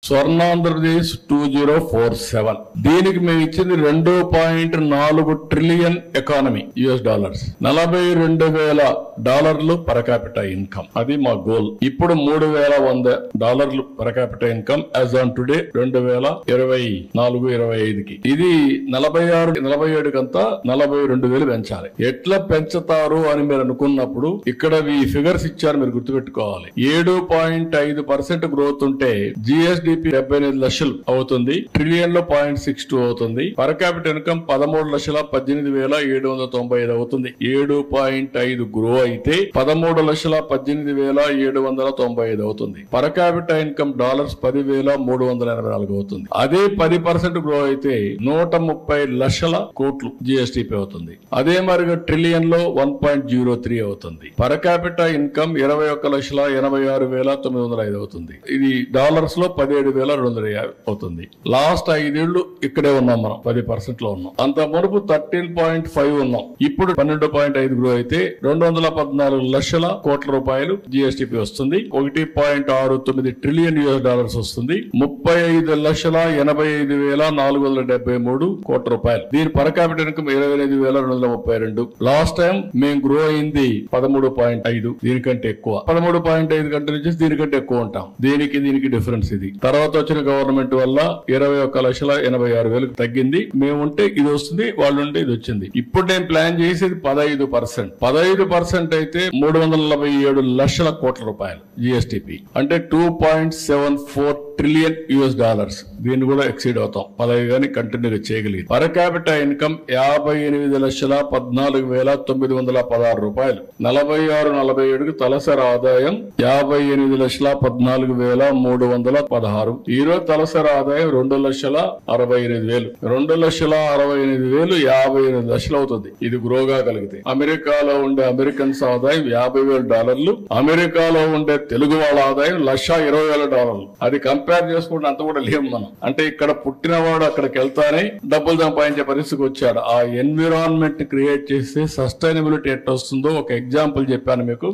స్వర్ణాంధ్రప్రదేశ్ 2047 దీనికి మేము ఇచ్చింది 2.4 trillion economy US dollars, $42,000 per capital income. అది మా గోల్. ఇప్పుడు $3,100 per capital income as on today 2024-25కి. ఇది 46-47 కంతా 42,000 పెంచాలి. ఎట్లా పెంచుతారు అని మీరు అనుకున్నప్పుడు ఇక్కడ ఈ ఫిగర్స్ ఇచ్చారు, మీరు గుర్తుపెట్టుకోవాలి. 7.5% గ్రోత్ ఉంటే జిఎస్డిపి 78 లక్షలు అవుతుంది, ట్రిలియన్ లో 0.62 అవుతుంది. పర్ క్యాపిటల్ ఇన్కమ్ 13,18,795 అవుతుంది. 7.5 గ్రో అయితే 13,18,795 అవుతుంది. పర్ క్యాపిటల్ ఇన్కమ్ డాలర్స్ 10,384 అవుతుంది. అదే 10% గ్రో అయితే 130 లక్షల కోట్లు జిఎస్టిపి అవుతుంది. అదే మరిగా ట్రిలియన్ లో 1.03 అవుతుంది. పర్ క్యాపిటల్ ఇన్కమ్ 21,86,905 అవుతుంది. ఇది డాలర్స్ లో 17,250 అవుతుంది. లాస్ట్ 5 ఏళ్లు ఇక్కడే ఉన్నాం, మనం 10% లో ఉన్నాం. అంత మునుపు 13.5 ఉన్నాం. ఇప్పుడు 12.5 గ్రో అయితే 214 లక్షల కోట్ల రూపాయలు జిఎస్టిపి వస్తుంది. 1.69 ట్రిలియన్ యుఎస్ డాలర్స్ వస్తుంది. 35,85,473 కోట్ల రూపాయలు. దీని per capital income 25,232. Last time మేము గ్రో అయింది 13.5, దీనికంటే ఎక్కువ. 13.5 కంటే నుంచి దీనికంటే ఎక్కువ ఉంటాం. దీనికి డిఫరెన్స్ ఇది. తర్వాత వచ్చిన గవర్నమెంట్ వల్ల 21,86,000 తగ్గింది. మేము ఉంటే ఇది వస్తుంది, వాళ్ళు ఉంటే ఇది వచ్చింది. ఇప్పుడు నేను ప్లాన్ చేసేది 15%. 15% అయితే 347 లక్షల కోట్ల రూపాయలు జిఎస్టిపి, అంటే 2.74 ట్రిలియన్ యుఎస్ డాలర్స్. దీన్ని కూడా ఎక్సీడ్ అవుతాం 15 గానీ కంటిన్యూగా చేయగలిగింది. పర్ క్యాపిటల్ ఇన్కమ్ 58,14,916 రూపాయలు. 46-47కి తలసరి ఆదాయం 58,14,316. ఈ రోజు తలసరి ఆదాయం 2,68,000. 2,68,000 58 లక్షలు అవుతుంది. ఇది గ్రోగా కలిగితే. అమెరికాలో ఉండే అమెరికన్స్ ఆదాయం $50,000. అమెరికాలో ఉండే తెలుగు వాళ్ళ ఆదాయం $120,000. అది కంపేర్ చేసుకుంటే అంత కూడా లేము మనం. అంటే ఇక్కడ పుట్టినవాడు అక్కడికి వెళ్తానే డబ్బులు సంపాదించే పరిస్థితికి వచ్చాడు. ఆ ఎన్విరాన్మెంట్ క్రియేట్ చేస్తే సస్టైనబిలిటీ ఎట్లా వస్తుందో ఒక ఎగ్జాంపుల్ చెప్పాను మీకు.